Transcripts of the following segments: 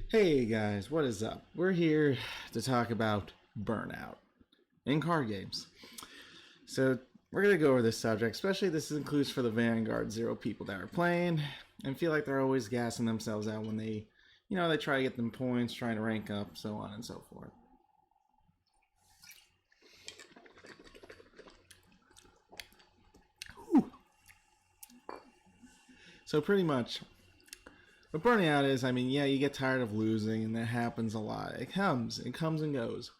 Hey guys, what is up? We're here to talk about burnout in card games. So we're going to go over this subject, especially this includes for the Vanguard Zero people that are playing and feel like they're always gassing themselves out when they try to get them points, trying to rank up, so on and so forth. Whew. So pretty much what burning out is, yeah, you get tired of losing, and that happens a lot. It comes and goes.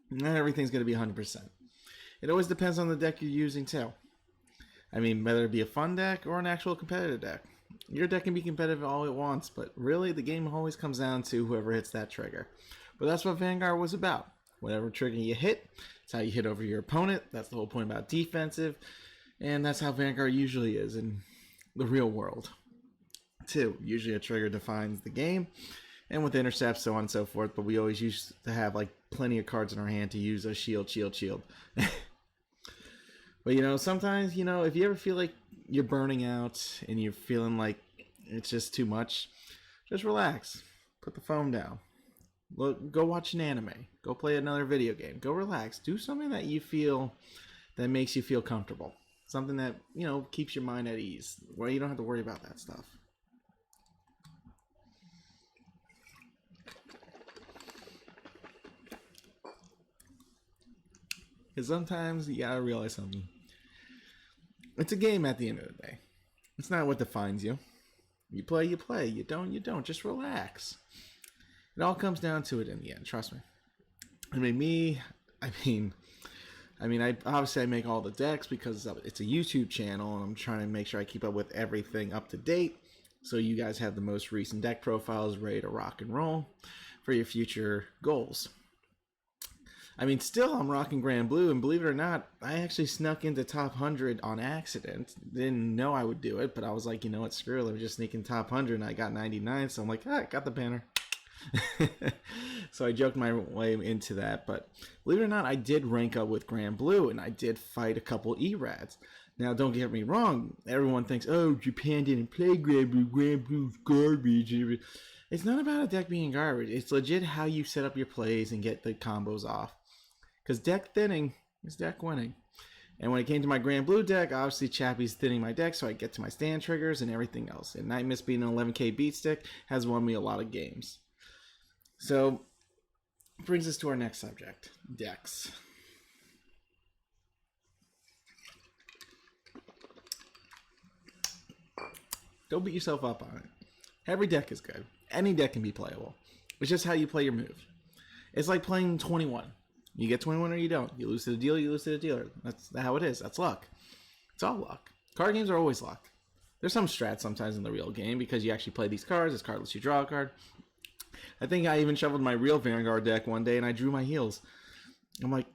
Not everything's going to be 100%. It always depends on the deck you're using, too. Whether it be a fun deck or an actual competitive deck. Your deck can be competitive all it wants, but really, the game always comes down to whoever hits that trigger. But that's what Vanguard was about. Whatever trigger you hit, it's how you hit over your opponent. That's the whole point about defensive. And that's how Vanguard usually is in the real world. Too. Usually a trigger defines the game, and with intercepts, so on and so forth, but we always used to have like plenty of cards in our hand to use a shield. But sometimes, if you ever feel like you're burning out and you're feeling like it's just too much, just relax. Put the phone down. Look, go watch an anime. Go play another video game. Go relax. Do something that you feel that makes you feel comfortable. Something that, keeps your mind at ease, where you don't have to worry about that stuff. Because sometimes you gotta realize something. It's a game at the end of the day. It's not what defines you. You play, you play. You don't, you don't. Just relax. It all comes down to it in the end. Trust me. I obviously I make all the decks because it's a YouTube channel, and I'm trying to make sure I keep up with everything up to date. So you guys have the most recent deck profiles ready to rock and roll for your future goals. Still I'm rocking Grand Blue, and believe it or not, I actually snuck into top 100 on accident. Didn't know I would do it, but I was like, you know what, screw it, let me just sneak in top 100, and I got 99, so I'm like, I got the banner. So I joked my way into that, but believe it or not, I did rank up with Grand Blue, and I did fight a couple E-Rads. Now, don't get me wrong, everyone thinks, oh, Japan didn't play Grand Blue's garbage. It's not about a deck being garbage, it's legit how you set up your plays and get the combos off. Because deck thinning is deck winning. And when it came to my Grand Blue deck, obviously Chappie's thinning my deck so I get to my stand triggers and everything else. And Night Mist being an 11k beat stick has won me a lot of games. So, brings us to our next subject, decks. Don't beat yourself up on it. Every deck is good. Any deck can be playable. It's just how you play your move. It's like playing 21. You get 21 or you don't. You lose to the dealer, you lose to the dealer. That's how it is. That's luck. It's all luck. Card games are always luck. There's some strats sometimes in the real game because you actually play these cards. This card lets you draw a card. I think I even shuffled my real Vanguard deck one day and I drew my heels. I'm like,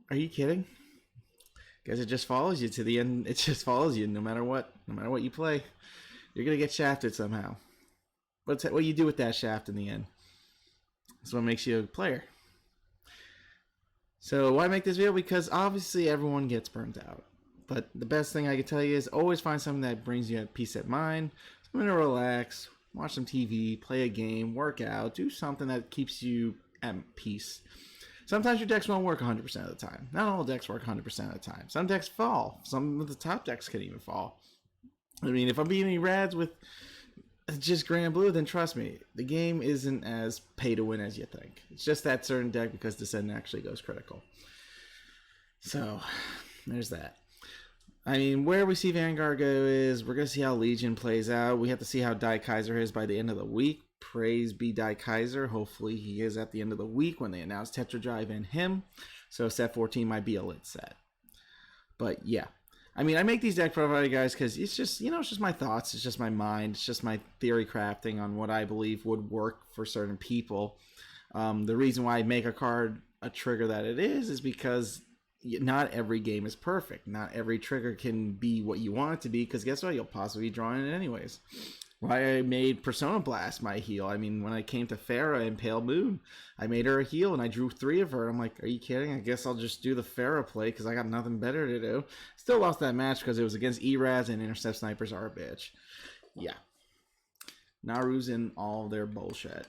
are you kidding? Because it just follows you to the end. It just follows you no matter what. No matter what you play. You're going to get shafted somehow. But what you do with that shaft in the end is what makes you a player. So why make this video? Because obviously everyone gets burnt out. But the best thing I can tell you is always find something that brings you a peace of mind. Something to relax, watch some TV, play a game, work out, do something that keeps you at peace. Sometimes your decks won't work 100% of the time. Not all decks work 100% of the time. Some decks fall. Some of the top decks can even fall. If I'm beating rads with just Grand Blue, then trust me, the game isn't as pay to win as you think. It's just that certain deck because Descent actually goes critical. So, there's that. Where we see Vanguard go is we're going to see how Legion plays out. We have to see how Die Kaiser is by the end of the week. Praise be Die Kaiser. Hopefully he is at the end of the week when they announce Tetra Drive and him. So set 14 might be a lit set. But yeah. I make these deck profiles, guys, because it's just, it's just my thoughts. It's just my mind. It's just my theory crafting on what I believe would work for certain people. The reason why I make a card a trigger that it is because not every game is perfect. Not every trigger can be what you want it to be, because guess what? You'll possibly be drawing it anyways. Why I made Persona Blast my heal. When I came to Farah in Pale Moon, I made her a heal and I drew 3 of her. I'm like, are you kidding? I guess I'll just do the Farah play because I got nothing better to do. Still lost that match because it was against E-Rads, and Intercept Snipers are a bitch. Yeah. Naru's in all their bullshit.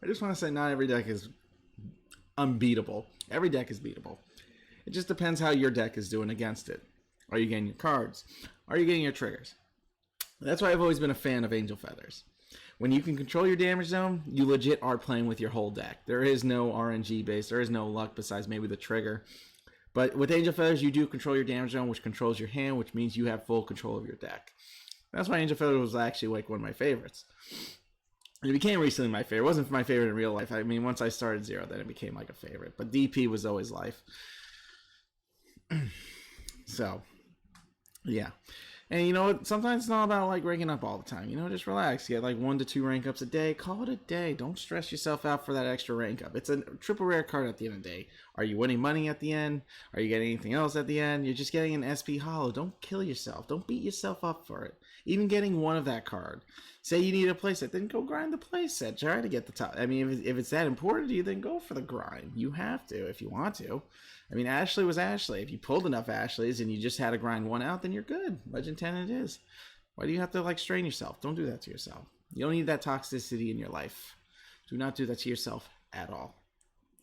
I just want to say not every deck is unbeatable. Every deck is beatable. It just depends how your deck is doing against it. Are you getting your cards? Are you getting your triggers? That's why I've always been a fan of Angel Feathers. When you can control your damage zone, you legit are playing with your whole deck. There is no RNG base. There is no luck besides maybe the trigger. But with Angel Feathers, you do control your damage zone, which controls your hand, which means you have full control of your deck. That's why Angel Feathers was actually like one of my favorites. It became recently my favorite. It wasn't my favorite in real life. I mean, once I started Zero, then it became like a favorite. But DP was always life. So, yeah. And you know what? Sometimes it's not about like ranking up all the time. You know, just relax. You get like 1 to 2 rank ups a day. Call it a day. Don't stress yourself out for that extra rank up. It's a triple rare card at the end of the day. Are you winning money at the end? Are you getting anything else at the end? You're just getting an SP Hollow. Don't kill yourself. Don't beat yourself up for it. Even getting one of that card. Say you need a playset, then go grind the playset. Try to get the top. I mean, if it's that important to you, then go for the grind. You have to if you want to. I mean, Ashley was Ashley. If you pulled enough Ashleys and you just had to grind one out, then you're good. Legend 10 it is. Why do you have to like strain yourself? Don't do that to yourself. You don't need that toxicity in your life. Do not do that to yourself at all.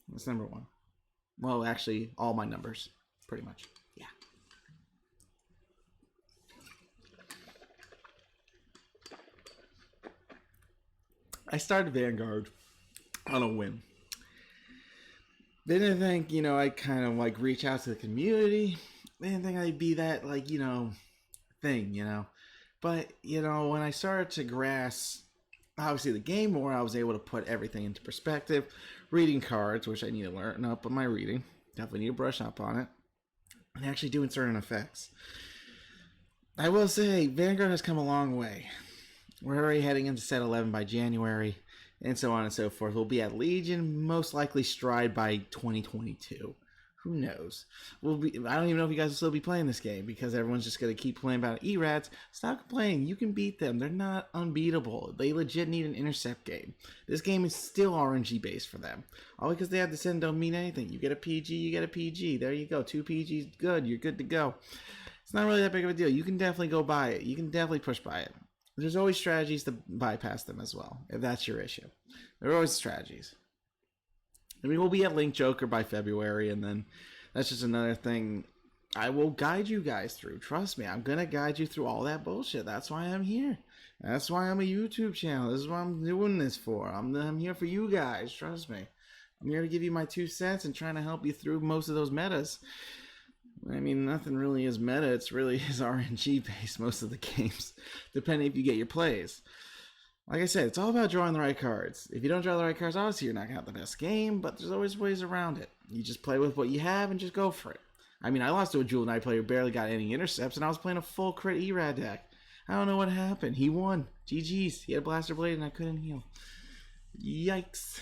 That's number 1. Well, actually, all my numbers, pretty much. Yeah. I started Vanguard on a whim. Didn't think, you know, I'd kind of like reach out to the community. Didn't think I'd be that, like, you know, thing, you know. But, you know, when I started to grasp, obviously, the game more, I was able to put everything into perspective. Reading cards, which I need to learn up on my reading. Definitely need to brush up on it. And actually doing certain effects. I will say, Vanguard has come a long way. We're already heading into set 11 by January. And so on and so forth. We'll be at Legion, most likely Stride by 2022. Who knows? I don't even know if you guys will still be playing this game because everyone's just going to keep playing about ERADs. Stop complaining. You can beat them. They're not unbeatable. They legit need an intercept game. This game is still RNG based for them. All because they have to send don't mean anything. You get a PG, you get a PG. There you go. 2 PGs, good. You're good to go. It's not really that big of a deal. You can definitely go buy it. You can definitely push by it. There's always strategies to bypass them as well, if that's your issue. There are always strategies. I mean, we'll be at Link Joker by February, and then that's just another thing I will guide you guys through. Trust me, I'm going to guide you through all that bullshit. That's why I'm here. That's why I'm a YouTube channel. This is what I'm doing this for. I'm here for you guys. Trust me. I'm here to give you my 2 cents and trying to help you through most of those metas. I mean, nothing really is meta. It's really is RNG based most of the games, depending if you get your plays. Like I said, it's all about drawing the right cards. If you don't draw the right cards, obviously you're not going to have the best game, but there's always ways around it. You just play with what you have and just go for it. I mean, I lost to a Jewel Knight player who barely got any intercepts, and I was playing a full crit ERAD deck. I don't know what happened. He won. GG's. He had a Blaster Blade, and I couldn't heal. Yikes.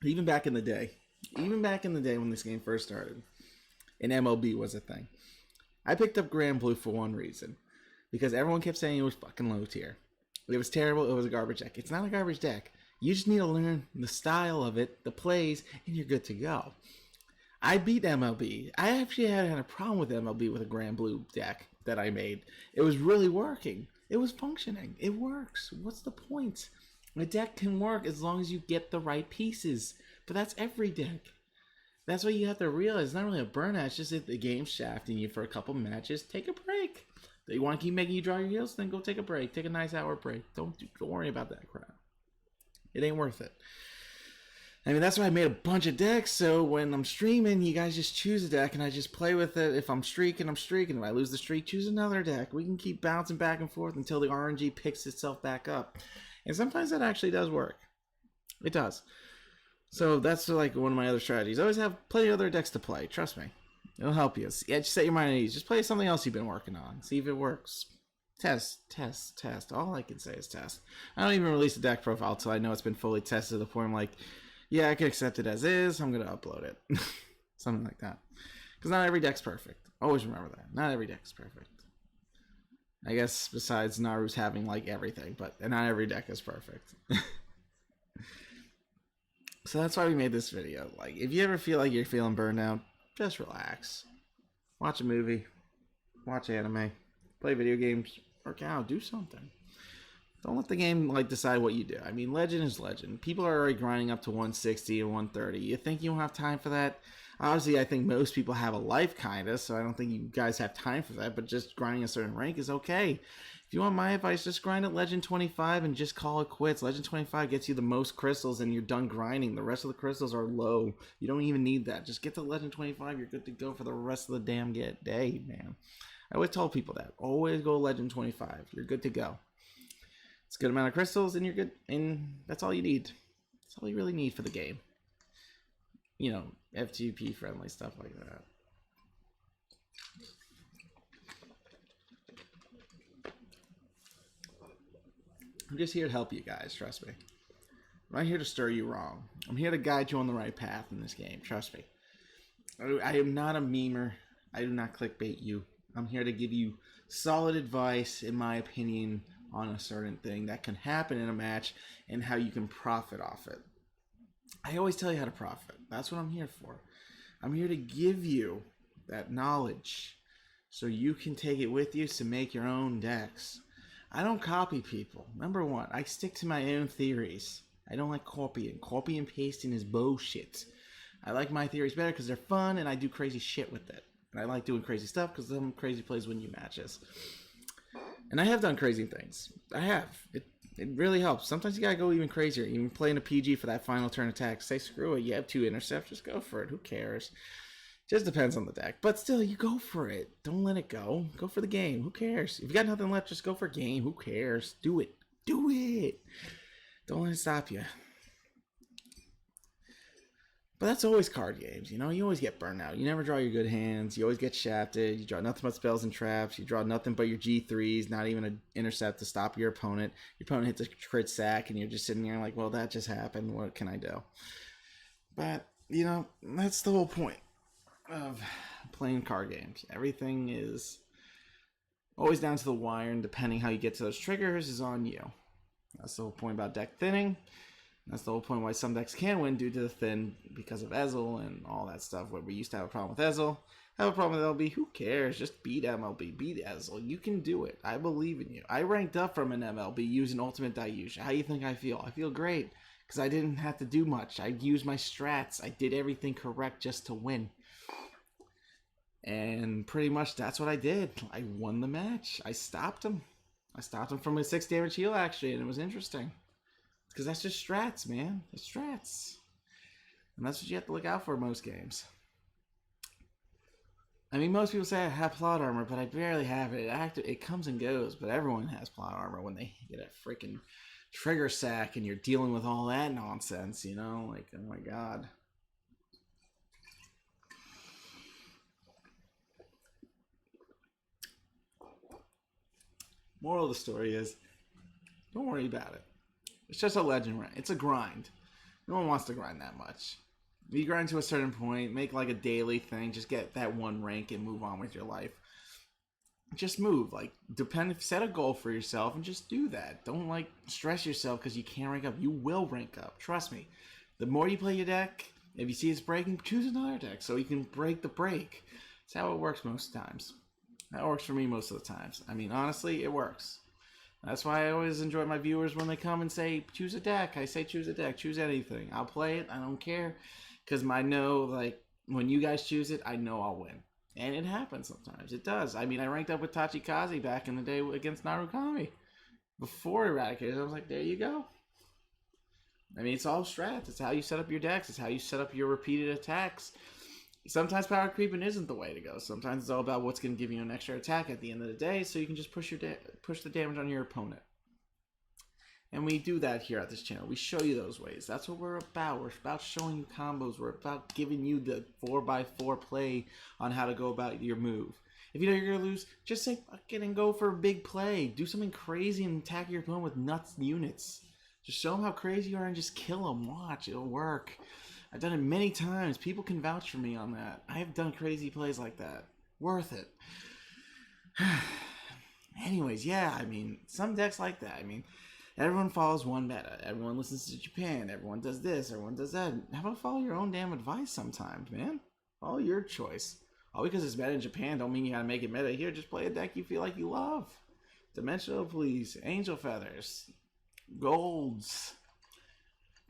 Even back in the day when this game first started, and MLB was a thing, I picked up Grand Blue for one reason. Because everyone kept saying it was fucking low tier. It was terrible, it was a garbage deck. It's not a garbage deck. You just need to learn the style of it, the plays, and you're good to go. I beat MLB. I actually had a problem with MLB with a Grand Blue deck that I made. It was really working. It was functioning. It works. What's the point? A deck can work as long as you get the right pieces. But that's every deck. That's what you have to realize. It's not really a burnout. It's just that the game's shafting you for a couple matches. Take a break. If you want to keep making you draw your heels, then go take a break. Take a nice hour break. Don't worry about that crap. It ain't worth it. I mean, that's why I made a bunch of decks, so when I'm streaming, you guys just choose a deck, and I just play with it. If I'm streaking, I'm streaking. If I lose the streak, choose another deck. We can keep bouncing back and forth until the RNG picks itself back up. And sometimes that actually does work. It does. So that's like one of my other strategies. Always have plenty of other decks to play. Trust me. It'll help you. Yeah, just set your mind at ease. Just play something else you've been working on. See if it works. Test. All I can say is test. I don't even release a deck profile until I know it's been fully tested to the point I'm like, yeah, I can accept it as is. I'm going to upload it. Something like that. Because not every deck's perfect. Always remember that. Not every deck's perfect. I guess besides Naru's having like everything, but not every deck is perfect. So that's why we made this video. Like, if you ever feel like you're feeling burned out, just relax. Watch a movie. watch anime, play video games, work out, do something. Don't let the game like decide what you do. I mean, legend is legend. People are already grinding up to 160 and 130. You think you don't have time for that? Obviously, I think most people have a life, kinda, so I don't think you guys have time for that. But just grinding a certain rank is okay. If you want my advice, just grind at Legend 25 and just call it quits. Legend 25 gets you the most crystals and you're done grinding. The rest of the crystals are low. You don't even need that. Just get to Legend 25. You're good to go for the rest of the damn day, man. I always tell people that. Always go Legend 25. You're good to go. It's a good amount of crystals and you're good. And that's all you need. That's all you really need for the game. You know, FTP friendly stuff like that. I'm just here to help you guys, trust me. I'm not here to stir you wrong. I'm here to guide you on the right path in this game, trust me. I am not a memer. I do not clickbait you. I'm here to give you solid advice, in my opinion, on a certain thing that can happen in a match and how you can profit off it. I always tell you how to profit. That's what I'm here for. I'm here to give you that knowledge so you can take it with you to make your own decks. I don't copy people. Number one, I stick to my own theories. I don't like copying. Copy and pasting is bullshit. I like my theories better because they're fun and I do crazy shit with it. And I like doing crazy stuff because some crazy plays win you matches. And I have done crazy things. I have. It really helps. Sometimes you gotta go even crazier. Even playing a PG for that final turn attack. Say screw it. You have 2 intercepts. Just go for it. Who cares? Just depends on the deck. But still, you go for it. Don't let it go. Go for the game. Who cares? If you got nothing left, just go for a game. Who cares? Do it. Do it. Don't let it stop you. But that's always card games, you know? You always get burned out. You never draw your good hands. You always get shafted. You draw nothing but spells and traps. You draw nothing but your G3s, not even an intercept to stop your opponent. Your opponent hits a crit sack, and you're just sitting there like, well, that just happened. What can I do? But, you know, that's the whole point of playing card games. Everything is always down to the wire, and depending how you get to those triggers is on you. That's the whole point about deck thinning. That's the whole point why some decks can win due to the thin because of Ezel and all that stuff. Where we used to have a problem with Ezel, have a problem with LB. Who cares? Just beat MLB, beat Ezel. You can do it. I believe in you. I ranked up from an MLB using Ultimate Dayush. How do you think I feel? I feel great because I didn't have to do much. I used my strats. I did everything correct just to win. And pretty much that's what I did. I won the match. I stopped him. I stopped him from a 6 damage heal actually, and it was interesting. Because that's just strats, man. It's strats. And that's what you have to look out for in most games. I mean, most people say I have plot armor, but I barely have it. It comes and goes, but everyone has plot armor when they get a freaking trigger sack and you're dealing with all that nonsense, you know? Like, oh my god. Moral of the story is, don't worry about it. It's just a legend rank. It's a grind. No one wants to grind that much. You grind to a certain point, make like a daily thing, just get that one rank and move on with your life. Just move. Like, set a goal for yourself and just do that. Don't like stress yourself because you can't rank up. You will rank up. Trust me. The more you play your deck, if you see it's breaking, choose another deck so you can break the break. That's how it works most times. That works for me most of the times. I mean, honestly, it works. That's why I always enjoy my viewers when they come and say, choose a deck. I say choose a deck. Choose anything. I'll play it. I don't care. Because I know, like, when you guys choose it, I know I'll win. And it happens sometimes. It does. I mean, I ranked up with Tachikaze back in the day against Narukami. Before Eradicated, I was like, there you go. I mean, it's all strats. It's how you set up your decks. It's how you set up your repeated attacks. Sometimes power creeping isn't the way to go. Sometimes it's all about what's going to give you an extra attack at the end of the day, so you can just push the damage on your opponent. And we do that here at this channel. We show you those ways. That's what we're about. We're about showing you combos. We're about giving you the 4x4 play on how to go about your move. If you know you're going to lose, just say fuck it and go for a big play. Do something crazy and attack your opponent with nuts units. Just show them how crazy you are and just kill them. Watch, it'll work. I've done it many times. People can vouch for me on that. I have done crazy plays like that. Worth it. Anyways, yeah, I mean, some decks like that. I mean, everyone follows one meta. Everyone listens to Japan. Everyone does this. Everyone does that. How about follow your own damn advice sometimes, man? Follow your choice. All because it's meta in Japan don't mean you gotta make it meta here. Just play a deck you feel like you love. Dimensional Police, Angel Feathers, Golds,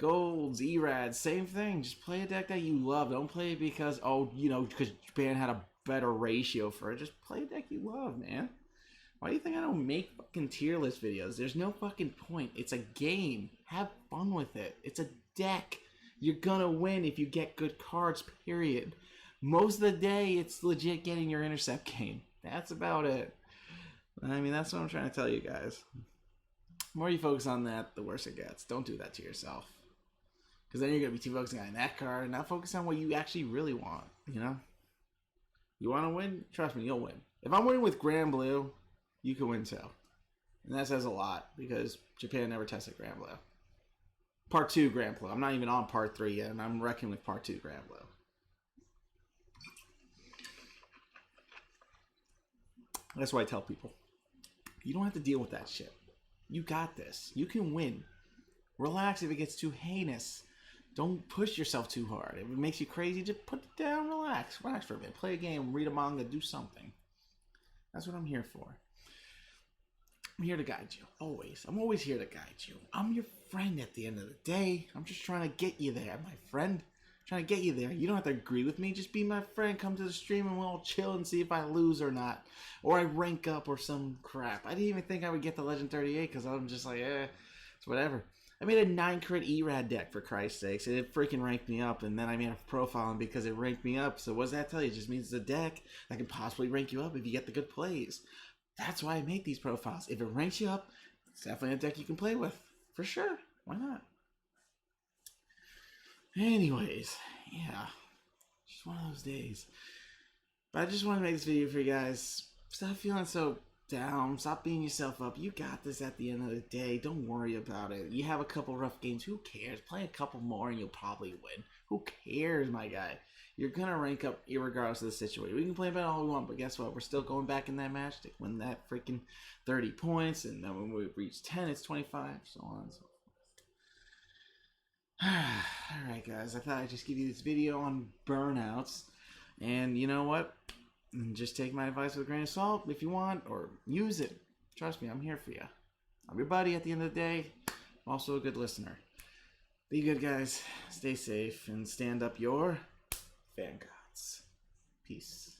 Erads, same thing. Just play a deck that you love. Don't play it because, because Japan had a better ratio for it. Just play a deck you love, man. Why do you think I don't make fucking tier list videos? There's no fucking point. It's a game. Have fun with it. It's a deck. You're gonna win if you get good cards, period. Most of the day, it's legit getting your intercept game. That's about it. I mean, that's what I'm trying to tell you guys. The more you focus on that, the worse it gets. Don't do that to yourself. Because then you're going to be too focused on that card and not focus on what you actually really want, you know? You want to win? Trust me, you'll win. If I'm winning with Grand Blue, you can win too. And that says a lot because Japan never tested Grand Blue. Part 2 Grand Blue. I'm not even on Part 3 yet, and I'm reckoning with Part 2 Grand Blue. That's why I tell people, you don't have to deal with that shit. You got this. You can win. Relax if it gets too heinous. Don't push yourself too hard. If it makes you crazy, just put it down, relax. Relax for a bit. Play a game, read a manga, do something. That's what I'm here for. I'm here to guide you, always. I'm always here to guide you. I'm your friend at the end of the day. I'm just trying to get you there, my friend. Trying to get you there. You don't have to agree with me. Just be my friend. Come to the stream and we'll all chill and see if I lose or not. Or I rank up or some crap. I didn't even think I would get to Legend 38 because I'm just like, it's whatever. I made a 9-crit Erad deck, for Christ's sakes, and it freaking ranked me up, and then I made a profile because it ranked me up. So what does that tell you? It just means it's a deck that can possibly rank you up if you get the good plays. That's why I make these profiles. If it ranks you up, it's definitely a deck you can play with. For sure. Why not? Anyways, yeah. Just one of those days. But I just want to make this video for you guys. Stop feeling so down. Stop beating yourself up. You got this at the end of the day. Don't worry about it. You have a couple rough games. Who cares? Play a couple more and you'll probably win. Who cares, my guy? You're going to rank up regardless of the situation. We can play about all we want, but guess what? We're still going back in that match to win that freaking 30 points. And then when we reach 10, it's 25. So on and so forth. Alright, guys. I thought I'd just give you this video on burnouts. And you know what? Just take my advice with a grain of salt if you want, or use it. Trust me, I'm here for you. I'm your buddy at the end of the day. I'm also a good listener. Be good, guys. Stay safe and stand up your Vanguards. Peace.